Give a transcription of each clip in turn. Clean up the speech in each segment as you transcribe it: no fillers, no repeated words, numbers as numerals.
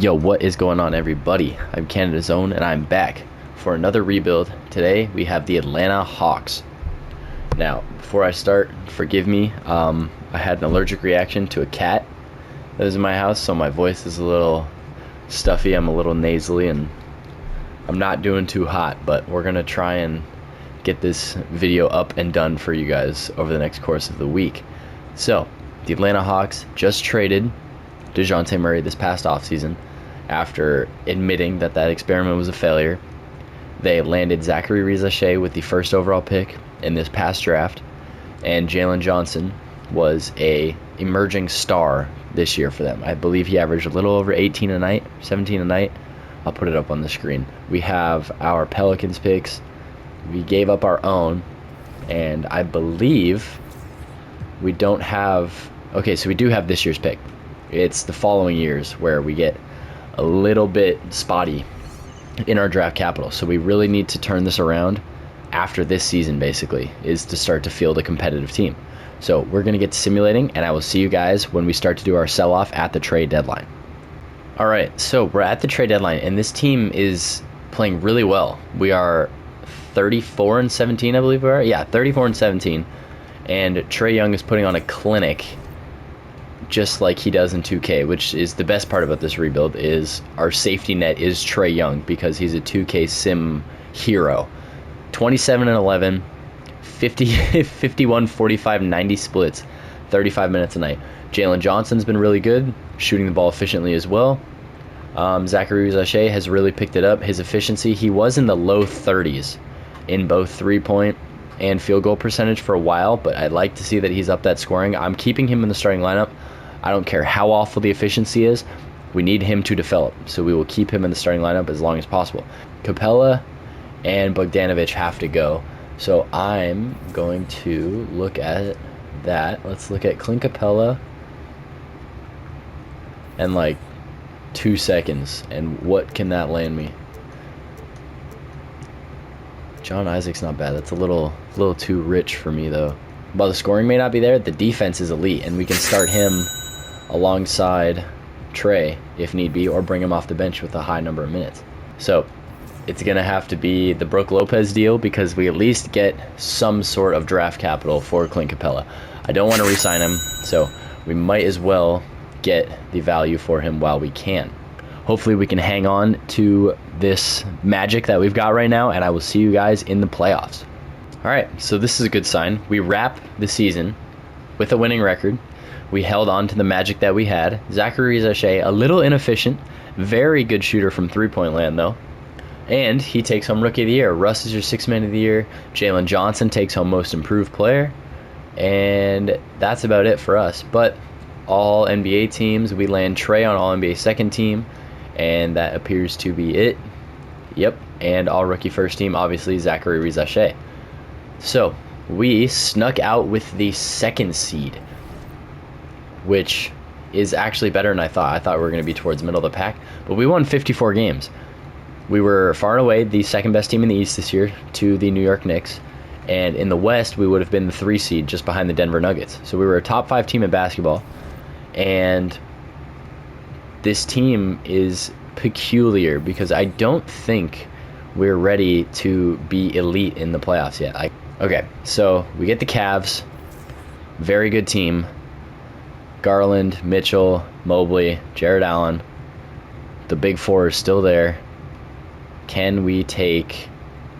Yo, what is going on, everybody? I'm Canada's Own, and I'm back for another rebuild. Today, we have the Atlanta Hawks. Now, before I start, forgive me. I had an allergic reaction to a cat that was in my house, so my voice is a little stuffy. I'm a little nasally, and I'm not doing too hot, but we're going to try and get this video up and done for you guys over the next course of the week. So, the Atlanta Hawks just traded Dejounte Murray this past offseason after admitting that experiment was a failure. They landed Zachary Rizachet with the first overall pick in this past draft, and Jalen Johnson was a emerging star this year for them. I believe he averaged a little over 18 a night, 17 a night. I'll put it up on the screen. We have our Pelicans picks. We gave up our own, and I believe we don't have... Okay, so we do have this year's pick. It's the following years where we get a little bit spotty in our draft capital. So we really need to turn this around after this season, basically, is to start to field a competitive team. So we're going to get to simulating, and I will see you guys when we start to do our sell-off at the trade deadline. All right, so we're at the trade deadline, and this team is playing really well. We are 34-17, I believe we are. Yeah, 34-17. And Trae Young is putting on a clinic just like he does in 2K, which is the best part about this rebuild. Is our safety net is Trae Young, because he's a 2K sim hero. 27-11, 51, 45, 90 splits, 35 minutes a night. Jalen Johnson's been really good, shooting the ball efficiently as well. Zachary Rizachet has really picked it up. His efficiency, he was in the low 30s in both three-point and field goal percentage for a while, but I'd like to see that he's up that scoring. I'm keeping him in the starting lineup. I don't care how awful the efficiency is. We need him to develop, so we will keep him in the starting lineup as long as possible. Capella and Bogdanovic have to go, so I'm going to look at that. Let's look at Clint Capella and like 2 seconds, and what can that land me? John Isaac's not bad. That's a little too rich for me, though. While the scoring may not be there, the defense is elite, and we can start him alongside Trae if need be, or bring him off the bench with a high number of minutes. So it's going to have to be the Brook Lopez deal, because we at least get some sort of draft capital for Clint Capella. I don't want to re-sign him, so we might as well get the value for him while we can. Hopefully we can hang on to this magic that we've got right now, and I will see you guys in the playoffs. All right, so this is a good sign. We wrap the season with a winning record. We held on to the magic that we had. Zachary Rizachet, a little inefficient, very good shooter from three-point land, though. And he takes home Rookie of the Year. Russ is your Sixth Man of the Year. Jalen Johnson takes home Most Improved Player. And that's about it for us. But all NBA teams, we land Trae on all NBA second team, and that appears to be it. Yep, and all rookie first team, obviously, Zachary Rizachet. So we snuck out with the second seed, which is actually better than I thought. I thought we were going to be towards the middle of the pack, but we won 54 games. We were far and away the second best team in the East this year to the New York Knicks, and in the West we would have been the 3 seed just behind the Denver Nuggets. So we were a top 5 team in basketball, and this team is peculiar because I don't think we're ready to be elite in the playoffs yet. Okay, so we get the Cavs, very good team. Garland, Mitchell, Mobley, Jared Allen. The big four is still there. Can we take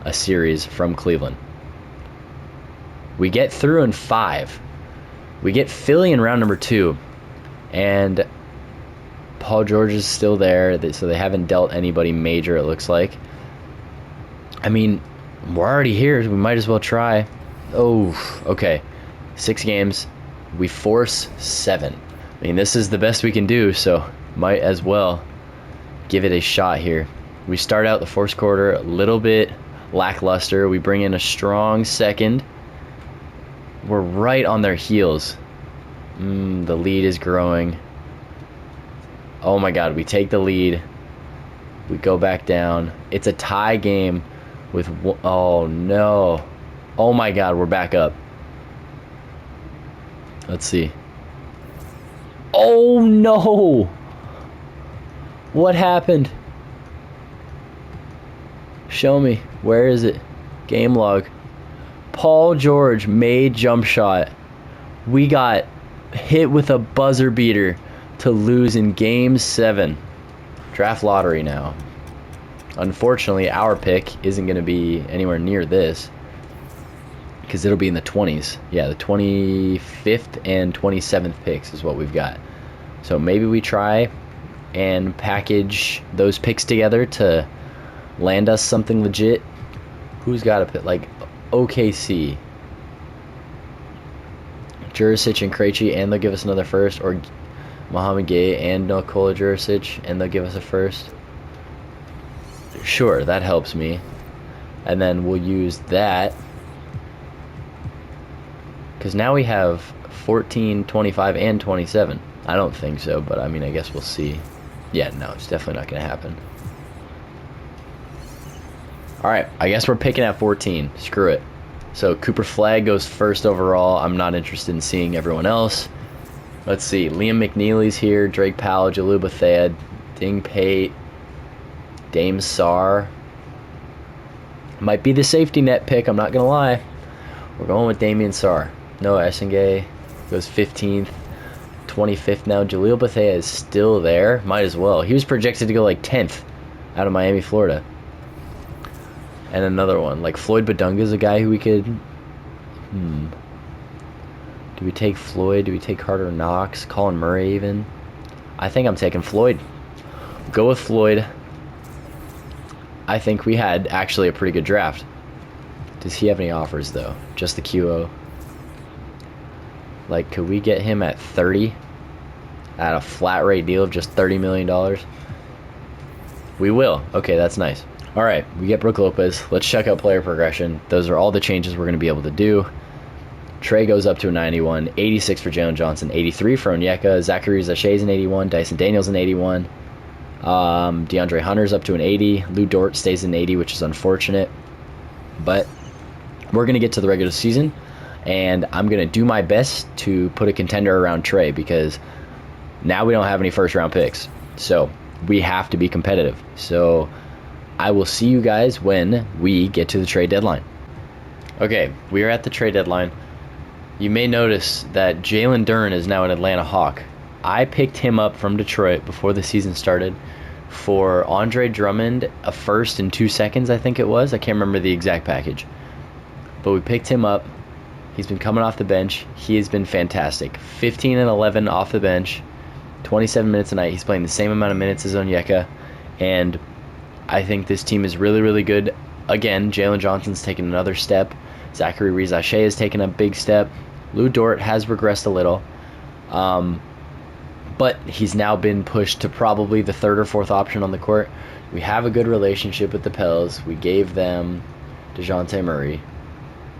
a series from Cleveland? We get through in 5. We get Philly in round number 2, and Paul George is still there, so they haven't dealt anybody major, it looks like. I mean, we're already here. We might as well try. Oh, okay. 6 games. We force 7. I mean, this is the best we can do, so might as well give it a shot here. We start out the first quarter a little bit lackluster. We bring in a strong second. We're right on their heels. The lead is growing. Oh my God, we take the lead. We go back down. It's a tie game with... Oh no. Oh my God, we're back up. Let's see. Oh no! What happened? Show me. Where is it? Game log. Paul George made jump shot. We got hit with a buzzer beater to lose in Game 7. Draft lottery now. Unfortunately, our pick isn't going to be anywhere near this because it'll be in the 20s. Yeah, the 25th and 27th picks is what we've got. So maybe we try and package those picks together to land us something legit. Who's got a pick? Like OKC, Jurisic and Krejci, and they'll give us another first, or Mohamed Gay and Nikola Jurisic, and they'll give us a first. Sure, that helps me. And then we'll use that, because now we have 14, 25, and 27. I don't think so, but I mean, I guess we'll see. Yeah, no, it's definitely not going to happen. Alright, I guess we're picking at 14. Screw it. So Cooper Flagg goes first overall. I'm not interested in seeing everyone else. Let's see. Liam McNeely's here. Drake Powell, Jalil Bethea, Ding Pate, Dame Sarr. Might be the safety net pick, I'm not going to lie. We're going with Damian Sarr. Noah Essengay goes 15th. 25th now. Jalil Bethea is still there. Might as well. He was projected to go like 10th out of Miami, Florida. And another one. Like Floyd Badunga's a guy who we could... Do we take Floyd? Do we take Carter Knox? Colin Murray even? I think I'm taking Floyd. Go with Floyd. I think we had actually a pretty good draft. Does he have any offers though? Just the QO. Like, could we get him at 30? At a flat rate deal of just $30 million? We will. Okay, that's nice. Alright, we get Brook Lopez. Let's check out player progression. Those are all the changes we're going to be able to do. Trae goes up to a 91. 86 for Jalen Johnson. 83 for Onyeka. Zachary Zachay's an 81. Dyson Daniels an 81. DeAndre Hunter's up to an 80. Lou Dort stays an 80, which is unfortunate. But we're going to get to the regular season, and I'm going to do my best to put a contender around Trae, because now we don't have any first-round picks. So we have to be competitive. So I will see you guys when we get to the trade deadline. Okay, we are at the trade deadline. You may notice that Jalen Duren is now an Atlanta Hawk. I picked him up from Detroit before the season started for Andre Drummond, a first and 2 seconds, I think it was. I can't remember the exact package. But we picked him up. He's been coming off the bench. He has been fantastic. 15 and 11 off the bench, 27 minutes a night. He's playing the same amount of minutes as Onyeka, and I think this team is really, really good. Again, Jalen Johnson's taken another step. Zachary Rizachet has taken a big step. Lou Dort has regressed a little. But he's now been pushed to probably the third or fourth option on the court. We have a good relationship with the Pels. We gave them Dejounte Murray.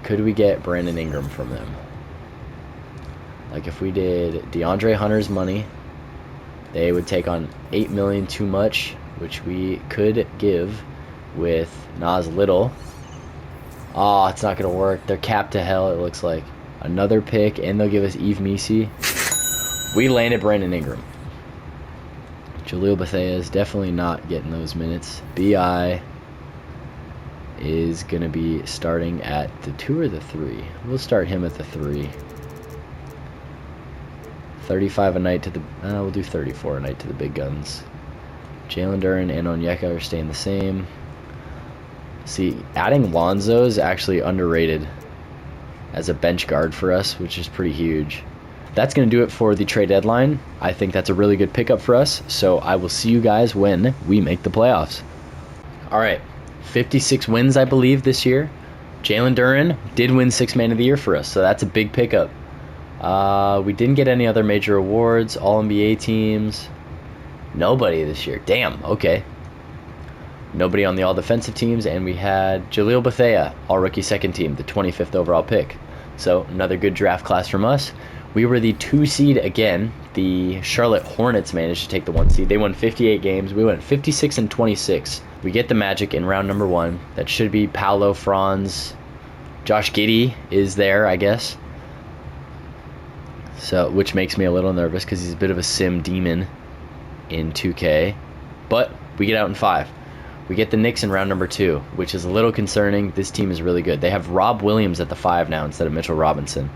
Could we get Brandon Ingram from them? Like if we did DeAndre Hunter's money, they would take on $8 million too much, which we could give with Nas Little. Oh, it's not going to work. They're capped to hell, it looks like. Another pick, and they'll give us Yves Missi. We landed Brandon Ingram. Jalil Bethea is definitely not getting those minutes. B.I. is going to be starting at the 2 or the 3. We'll start him at the 3. 35 a night to the... we'll do 34 a night to the big guns. Jalen Duren and Onyeka are staying the same. See, adding Lonzo is actually underrated as a bench guard for us, which is pretty huge. That's going to do it for the trade deadline. I think that's a really good pickup for us, so I will see you guys when we make the playoffs. All right, 56 wins, I believe, this year. Jalen Duren did win Sixth Man of the Year for us, so that's a big pickup. We didn't get any other major awards, All-NBA teams. Nobody this year. Damn, okay. Nobody on the all-defensive teams, and we had Jalil Bethea, all-rookie second team, the 25th overall pick. So another good draft class from us. We were the 2 seed again. The Charlotte Hornets managed to take the 1 seed. They won 58 games. We went 56 and 26. We get the Magic in round number 1. That should be Paolo, Franz. Josh Giddey is there, I guess. So, which makes me a little nervous because he's a bit of a sim demon in 2K. But we get out in 5. We get the Knicks in round number 2, which is a little concerning. This team is really good. They have Rob Williams at the 5 now instead of Mitchell Robinson.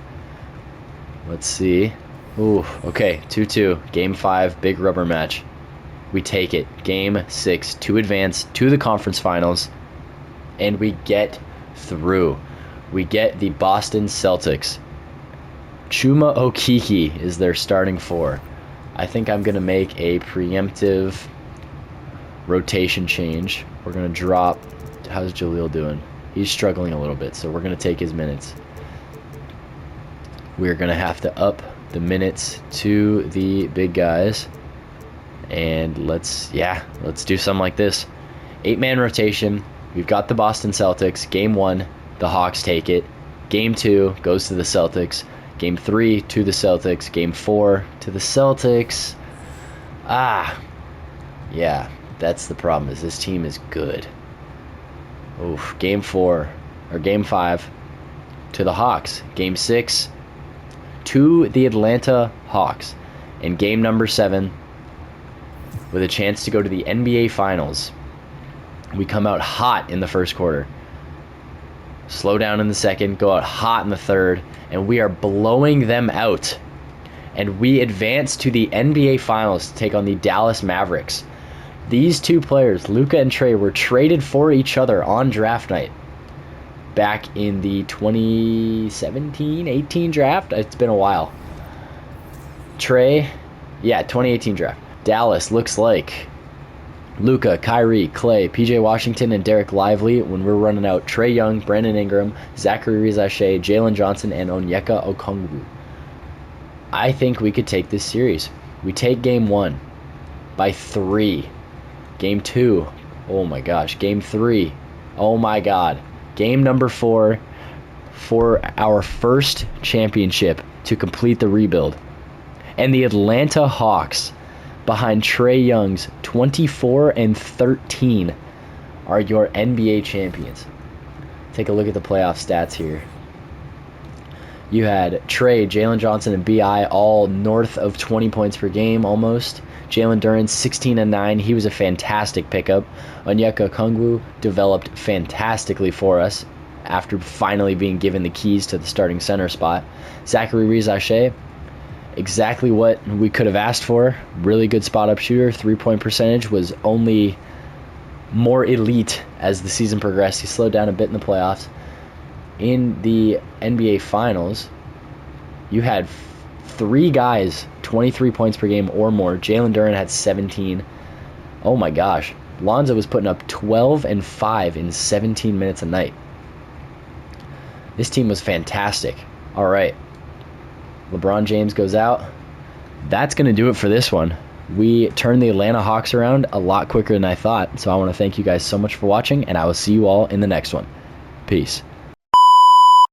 Let's see. Ooh, okay, 2-2. Game 5, big rubber match. We take it. Game 6 to advance to the conference finals, and we get through. We get the Boston Celtics. Chuma Okeke is their starting 4. I think I'm going to make a preemptive rotation change. We're going to drop... How's Jaleel doing? He's struggling a little bit, so we're going to take his minutes. We're going to have to up the minutes to the big guys. And let's do something like this. 8-man rotation. We've got the Boston Celtics. Game 1, the Hawks take it. Game 2 goes to the Celtics. Game 3 to the Celtics. Game 4 to the Celtics. Yeah, that's the problem, is this team is good. Oof. Game 5 to the Hawks. Game 6 to the Atlanta Hawks. And game number 7, with a chance to go to the NBA Finals. We come out hot in the first quarter. Slow down in the second, go out hot in the third, and we are blowing them out. And we advance to the NBA Finals to take on the Dallas Mavericks. These two players, Luka and Trae, were traded for each other on draft night back in the 2017-18 draft. It's been a while. Trae, 2018 draft. Dallas looks like Luka, Kyrie, Clay, PJ Washington, and Derek Lively when we're running out Trae Young, Brandon Ingram, Zachary Rizache, Jalen Johnson, and Onyeka Okongwu. I think we could take this series. We take game 1 by 3. Game 2, oh my gosh. Game 3, oh my god. Game number 4 for our first championship to complete the rebuild. And the Atlanta Hawks, behind Trae Young's 24-13, are your NBA champions. Take a look at the playoff stats here. You had Trae, Jalen Johnson, and B.I. all north of 20 points per game almost. Jalen Duren, 16-9. He was a fantastic pickup. Onyeka Okongwu developed fantastically for us after finally being given the keys to the starting center spot. Zachary Rizache, exactly what we could have asked for. Really good spot-up shooter. 3-point percentage was only more elite as the season progressed. He slowed down a bit in the playoffs. In the NBA Finals, you had 3 guys, 23 points per game or more. Jalen Duren had 17. Oh my gosh. Lonzo was putting up 12 and 5 in 17 minutes a night. This team was fantastic. All right. LeBron James goes out. That's going to do it for this one. We turned the Atlanta Hawks around a lot quicker than I thought. So I want to thank you guys so much for watching, and I will see you all in the next one. Peace.